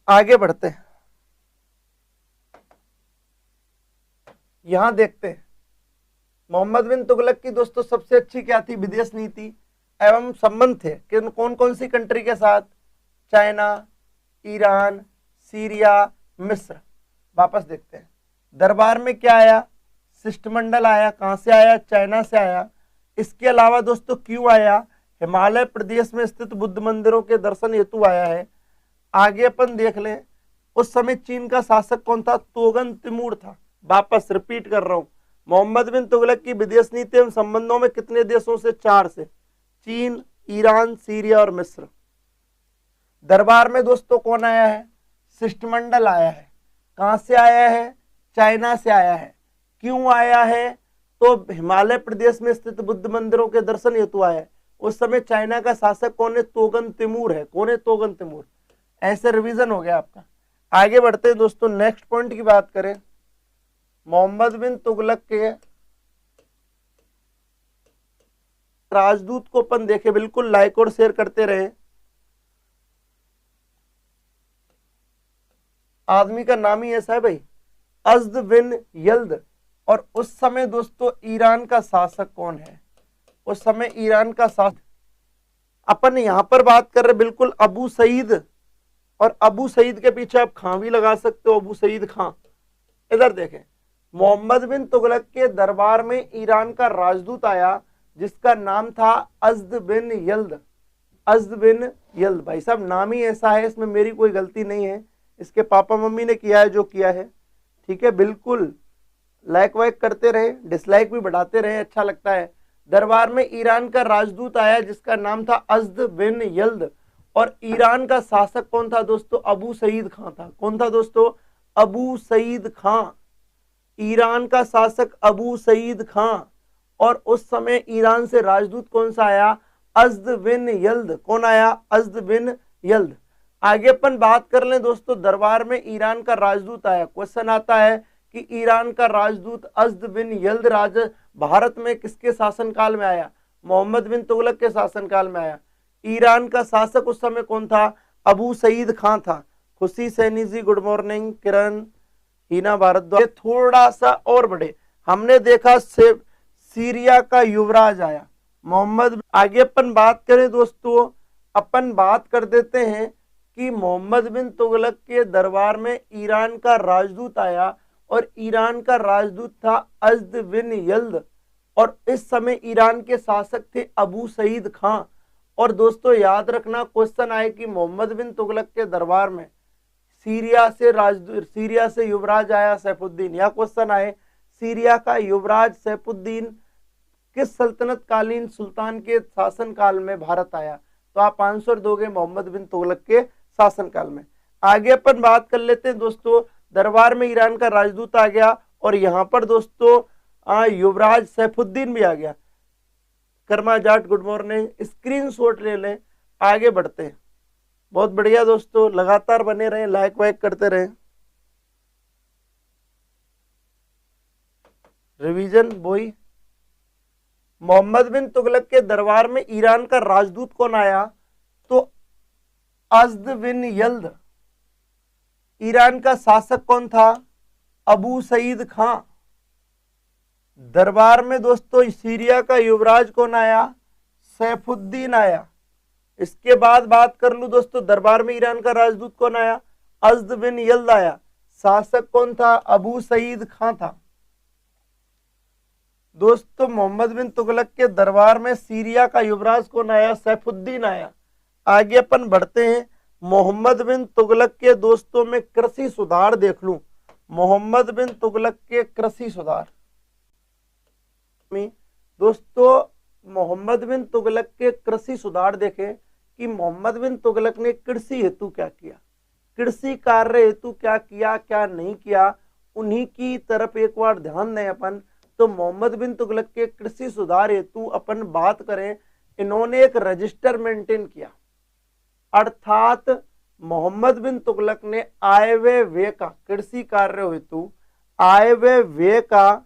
आगे बढ़ते हैं, यहां देखते हैं मोहम्मद बिन तुगलक की दोस्तों सबसे अच्छी क्या थी विदेश नीति एवं संबंध थे कि कौन कौन सी कंट्री के साथ, चाइना, ईरान, सीरिया, मिस्र। वापस देखते हैं, दरबार में क्या आया, शिष्टमंडल आया। कहां से आया, चाइना से आया। इसके अलावा दोस्तों क्यों आया, हिमालय प्रदेश में स्थित बुद्ध मंदिरों के दर्शन हेतु आया है। आगे अपन देख लें, उस समय चीन का शासक कौन था, तोगन तिमूर था। वापस रिपीट कर रहा हूं, मोहम्मद बिन तुगलक की विदेश नीति एवं संबंधों में कितने देशों से, 4 से, चीन, ईरान, सीरिया और मिस्र। दरबार में दोस्तों कौन आया है, शिष्टमंडल आया है। कहां से आया है, चाइना से आया है। क्यों आया है, तो हिमालय प्रदेश में स्थित बुद्ध मंदिरों के दर्शन हेतु आया है। उस समय चाइना का शासक कौन है, तोगन तिमूर है। कौन है, तोगन तिमूर। ऐसे रिवीजन हो गया आपका। आगे बढ़ते हैं दोस्तों, नेक्स्ट पॉइंट की बात करें, मोहम्मद बिन तुगलक के राजदूत को अपन देखे, बिल्कुल लाइक और शेयर करते रहे। आदमी का नाम ही ऐसा है भाई, अज्द बिन यल्द। और उस समय दोस्तों ईरान का शासक कौन है, उस समय ईरान का शासक, अपन यहां पर बात कर रहे बिल्कुल अबू सईद। और अबू सईद के पीछे आप खां भी लगा सकते हो, अबू सईद खां। इधर देखें, मोहम्मद बिन तुगलक के दरबार में ईरान का राजदूत आया जिसका नाम था अज्द बिन यल्द। अज्द बिन यल्द, भाई साहब नाम ही ऐसा है, इसमें मेरी कोई गलती नहीं है, इसके पापा मम्मी ने किया है जो किया है। ठीक है, बिल्कुल लाइक वाइक करते रहे, डिसलाइक भी बढ़ाते रहे, अच्छा लगता है। दरबार में ईरान का राजदूत आया जिसका नाम था अज्द बिन यल्द। और ईरान का शासक कौन था दोस्तों, अबू सईद खां था। कौन था दोस्तों, अबू सईद खां। ईरान का शासक अबू सईद खां। और उस समय ईरान से राजदूत कौन सा आया, अज्द बिन यल्द। कौन आया, अज्द बिन यल्द। आगे अपन बात कर लें दोस्तों, दरबार में ईरान का राजदूत आया। क्वेश्चन आता है कि ईरान का राजदूत अज्द बिन यल्द राज भारत में किसके शासनकाल में आया, मोहम्मद बिन तुगलक के शासनकाल में आया। ईरान का शासक उस समय कौन था, अबू सईद खां था। खुशी सैनी जी गुड मॉर्निंग, किरण, हीना भारद्वाज। थोड़ा सा और बढ़े, हमने देखा सीरिया का युवराज आया मोहम्मद। आगे अपन बात करें दोस्तों, अपन बात कर देते हैं कि मोहम्मद बिन तुगलक के दरबार में ईरान का राजदूत आया और ईरान का राजदूत था अज्द बिन यल्द। और इस समय ईरान के शासक थे अबू सईद खां। और दोस्तों याद रखना, क्वेश्चन आए कि मोहम्मद बिन तुगलक के दरबार में सीरिया से युवराज आया सैफुद्दीन, या क्वेश्चन आए सीरिया का युवराज सैफुद्दीन किस सल्तनत कालीन सुल्तान के शासनकाल में भारत आया, तो आप आंसर दोगे मोहम्मद बिन तुगलक के शासनकाल में। आगे अपन बात कर लेते हैं दोस्तों, दरबार में ईरान का राजदूत आ गया और यहां पर दोस्तों युवराज सैफुद्दीन भी आ गया। Karma Jat good morning, screenshot ले लें। आगे बढ़ते हैं, बहुत बढ़िया दोस्तों, लगातार बने रहे, लाइक वाइक करते रहे। रिवीजन बोई, मोहम्मद बिन तुगलक के दरबार में ईरान का राजदूत कौन आया, तो अज्द बिन यल्द। ईरान का शासक कौन था, अबू सईद खां। दरबार में दोस्तों सीरिया का युवराज कौन आया, सैफुद्दीन आया। इसके बाद बात कर लूं दोस्तों, दरबार में ईरान का राजदूत कौन आया, अज्द बिन यल्द आया। शासक कौन था, अबू सईद खां था। दोस्तों मोहम्मद बिन तुगलक के दरबार में सीरिया का युवराज कौन आया, सैफुद्दीन आया। आगे अपन बढ़ते हैं, मोहम्मद बिन तुगलक के दोस्तों में कृषि सुधार देख लूं। मोहम्मद बिन तुगलक के कृषि सुधार, दोस्तों मोहम्मद बिन तुगलक के कृषि सुधार देखें कि मोहम्मद बिन तुगलक ने कृषि हेतु क्या किया, कृषि कार्य हेतु क्या किया, क्या नहीं किया, उन्हीं की तरफ एक बार ध्यान दें अपन। तो मोहम्मद बिन तुगलक के कृषि सुधार हेतु अपन बात करें, इन्होंने एक रजिस्टर मेंटेन किया। अर्थात मोहम्मद बिन तुगलक ने आय व्यय का, कृषि कार्य हेतु आय व्यय का,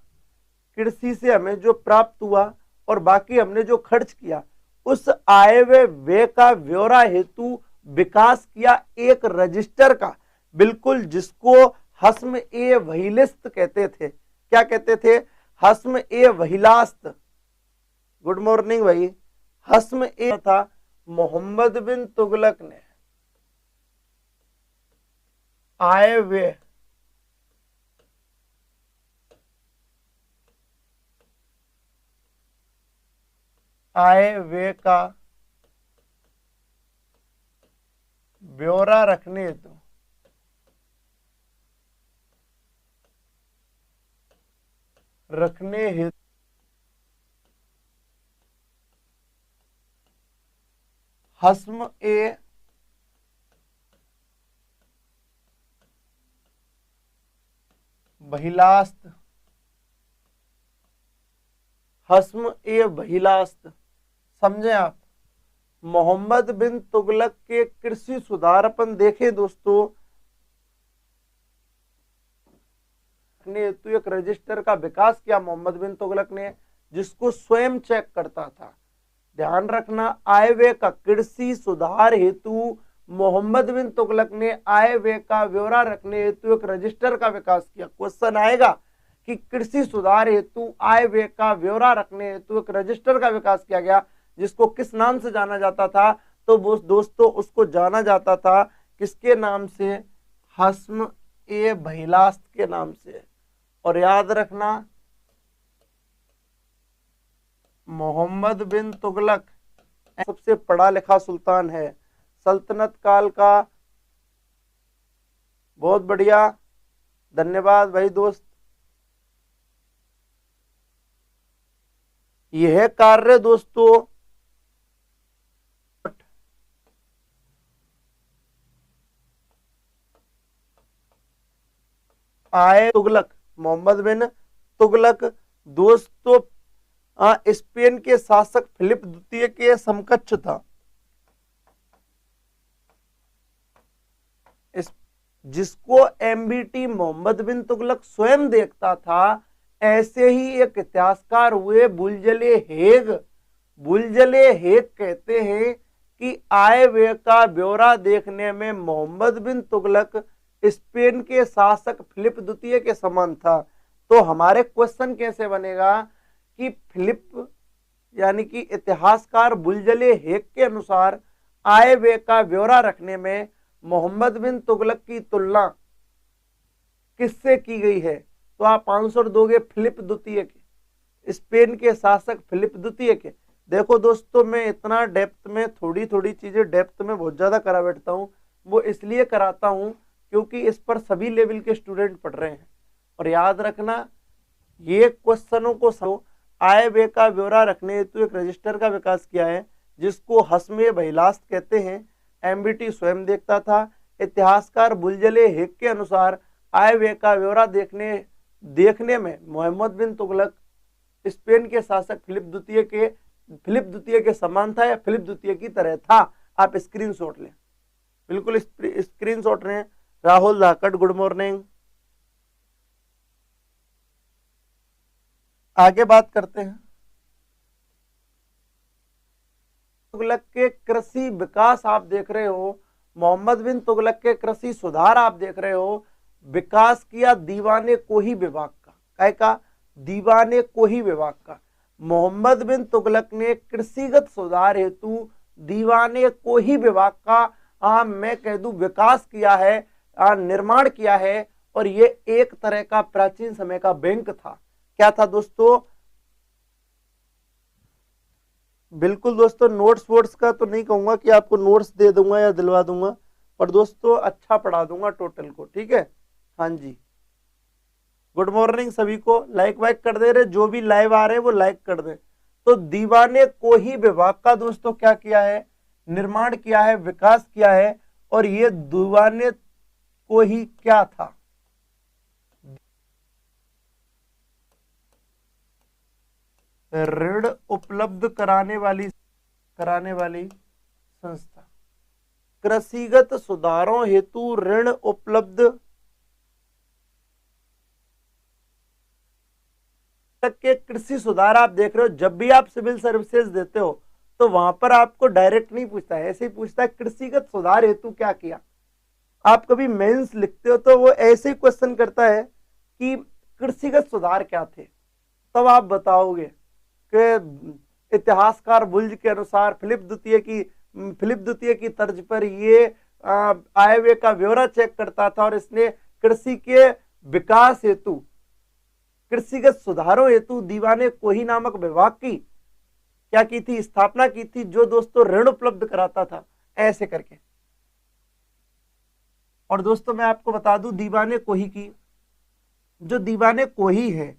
कृषि से हमें जो प्राप्त हुआ और बाकी हमने जो खर्च किया, उस आय व्यय का ब्यौरा हेतु विकास किया एक रजिस्टर का, बिल्कुल, जिसको हस्म ए वहीलिस्त कहते थे। क्या कहते थे? हस्म ए वहीलास्त। गुड मॉर्निंग भाई। हस्म ए था मोहम्मद बिन तुगलक ने आए हुए का ब्यौरा रखने हेतु हस्म ए बहिलास्त, हस्म ए बहिलास्त। समझे आप? मोहम्मद बिन तुगलक के कृषि सुधार अपन देखे दोस्तों, ने हेतु एक रजिस्टर का विकास किया मोहम्मद बिन तुगलक ने, जिसको स्वयं चेक करता था। ध्यान रखना, आय व्यय का कृषि सुधार हेतु मोहम्मद बिन तुगलक ने आय व्यय का ब्यौरा रखने हेतु एक रजिस्टर का विकास किया। क्वेश्चन आएगा कि कृषि सुधार हेतु आय व्यय का ब्यौरा रखने हेतु एक रजिस्टर का विकास किया गया, जिसको किस नाम से जाना जाता था? तो वो दोस्तों उसको जाना जाता था किसके नाम से? हस्म ए बहिलास्त के नाम से। और याद रखना, मोहम्मद बिन तुगलक सबसे पढ़ा लिखा सुल्तान है सल्तनत काल का। बहुत बढ़िया, धन्यवाद भाई दोस्त। यह कार्य दोस्तों आए तुगलक, मोहम्मद बिन तुगलक दोस्तों स्पेन के शासक फिलिप द्वितीय के समकक्ष था। जिसको एमबीटी मोहम्मद बिन तुगलक स्वयं देखता था, ऐसे ही एक इतिहासकार हुए बुलजले हेग। बुलजले हेग कहते हैं कि आय व्यय का ब्यौरा देखने में मोहम्मद बिन तुगलक स्पेन के शासक फिलिप द्वितीय के समान था। तो हमारे क्वेश्चन कैसे बनेगा कि फिलिप यानी कि इतिहासकार बुलजले हेग के अनुसार आय व्यय का ब्यौरा रखने में मोहम्मद बिन तुगलक की तुलना किससे की गई है? तो आप आंसर दोगे फिलिप द्वितीय के, स्पेन के शासक फिलिप द्वितीय के। देखो दोस्तों, मैं इतना डेप्थ में थोड़ी थोड़ी चीजें डेप्थ में बहुत ज्यादा करा बैठता हूँ। वो इसलिए कराता हूँ क्योंकि इस पर सभी लेवल के स्टूडेंट पढ़ रहे हैं। और याद रखना, ये क्वेश्चनों को आय व्यय का ब्यौरा रखने हेतु एक रजिस्टर का विकास किया है, जिसको हस्म बहिलास्त कहते हैं। एमबीटी स्वयं देखता था। इतिहासकार बुलजले हेग के अनुसार आय व्यय का ब्यौरा देखने में मोहम्मद बिन तुगलक स्पेन के शासक फिलिप द्वितीय के समान था या फिलिप द्वितीय की तरह था। आप स्क्रीनशॉट लें, बिल्कुल स्क्रीनशॉट लें। राहुल धाकड़, गुड मॉर्निंग। आगे बात करते हैं। तुगलक के कृषि विकास आप देख रहे हो, मोहम्मद बिन तुगलक के कृषि सुधार आप देख रहे हो। विकास किया दीवाने कोही विभाग का, काय का? दीवाने कोही विभाग का। मोहम्मद बिन तुगलक ने कृषिगत सुधार हेतु दीवाने कोही विभाग का मैं कह दूं विकास किया है, निर्माण किया है। और ये एक तरह का प्राचीन समय का बैंक था। क्या था दोस्तों? बिल्कुल दोस्तों, नोट्स वोट्स का तो नहीं कहूंगा कि आपको नोट्स दे दूंगा या दिलवा दूंगा, पर दोस्तों अच्छा पढ़ा दूंगा टोटल को, ठीक है? हाँ जी, गुड मॉर्निंग सभी को। लाइक वाइक कर दे रहे, जो भी लाइव आ रहे हैं वो लाइक कर दे। तो दीवाने कोही विभाग का दोस्तों क्या किया है? निर्माण किया है, विकास किया है। और ये दीवाने कोही क्या था? ऋण उपलब्ध कराने वाली संस्था। कृषिगत सुधारों हेतु ऋण उपलब्ध के कृषि सुधार आप देख रहे हो। जब भी आप सिविल सर्विसेज देते हो तो वहां पर आपको डायरेक्ट नहीं पूछता है, ऐसे ही पूछता है कृषिगत सुधार हेतु क्या किया। आप कभी मेंस लिखते हो तो वो ऐसे ही क्वेश्चन करता है कि कृषिगत सुधार क्या थे, तब आप बताओगे कि इतिहासकार बुल्ज के अनुसार फिलिप द्वितीय की तर्ज पर ये आय व्यय का ब्यौरा चेक करता था और इसने कृषि के विकास हेतु, कृषिगत सुधारों हेतु दीवाने कोही नामक विभाग की क्या की थी, स्थापना की थी, जो दोस्तों ऋण उपलब्ध कराता था, ऐसे करके। और दोस्तों मैं आपको बता दूं दीवाने कोही की, जो दीवाने कोही है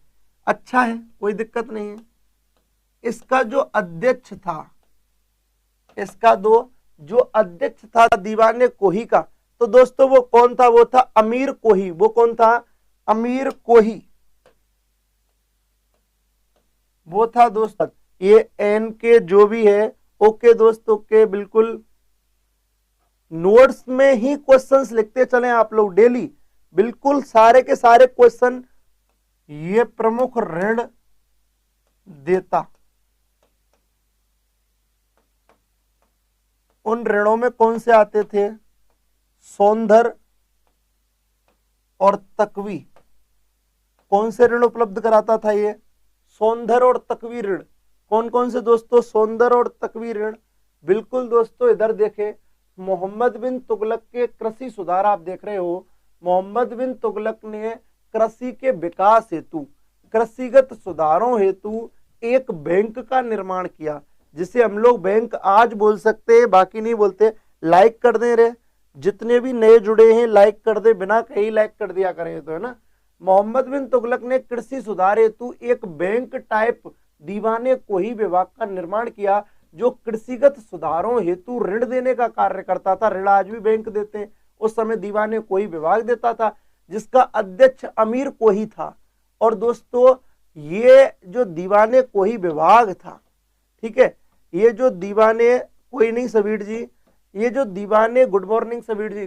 अच्छा है, कोई दिक्कत नहीं है। इसका जो अध्यक्ष था, इसका जो अध्यक्ष था दीवाने कोही का, तो दोस्तों वो कौन था, वो था अमीर कोही। वो कौन था, अमीर कोही, वो था दोस्तों। ये एन के जो भी है, ओके दोस्तों, ओके, बिल्कुल नोट्स में ही क्वेश्चंस लिखते चले आप लोग डेली, बिल्कुल सारे के सारे क्वेश्चन। ये प्रमुख ऋण देता, उन ऋणों में कौन से आते थे, सौंदर और तकवी। कौन से ऋण उपलब्ध कराता था ये, सौंदर और तकवी ऋण। कौन कौन से दोस्तों, सौंदर और तकवी ऋण। बिल्कुल दोस्तों, इधर देखें, मोहम्मद बिन तुगलक के कृषि सुधार आप देख रहे हो। मोहम्मद बिन तुगलक ने कृषि के विकास हेतु, कृषिगत सुधारों हेतु एक बैंक का निर्माण किया, जिसे हम लोग बैंक आज बोल सकते हैं, बाकी नहीं बोलते। लाइक कर दे रहे, जितने भी नए जुड़े हैं लाइक कर दे, बिना कहीं लाइक कर दिया करें तो, है ना। मोहम्मद बिन तुगलक ने कृषि सुधार हेतु एक बैंक टाइप दीवाने कोही विभाग का निर्माण किया, जो कृषिगत सुधारों हेतु ऋण देने का कार्य करता था। ऋण आज भी बैंक देते हैं, उस समय दीवाने कोही विभाग देता था, जिसका अध्यक्ष अमीर कोही था। और दोस्तों ये जो दीवाने कोही विभाग था, ठीक है, ये जो दीवाने कोई नहीं सबीर जी, ये जो दीवाने, गुड मॉर्निंग सबीर जी,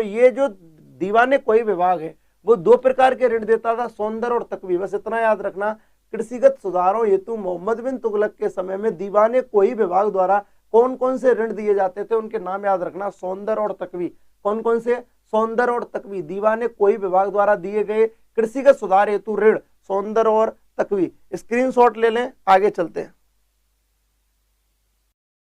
ये जो दीवाने कोई विभाग है वो दो प्रकार के ऋण देता था, सौंदर और तकवी। बस इतना याद रखना, कृषिगत सुधारों हेतु मोहम्मद बिन तुगलक के समय में दीवाने कोई विभाग द्वारा कौन कौन से ऋण दिए जाते थे, उनके नाम याद रखना, सौंदर और तकवी। कौन कौन से, सौंदर और तकवी, दीवाने कोई विभाग द्वारा दिए गए कृषिगत सुधार हेतु ऋण, सौंदर और तकवी। स्क्रीनशॉट ले लें, आगे चलते हैं।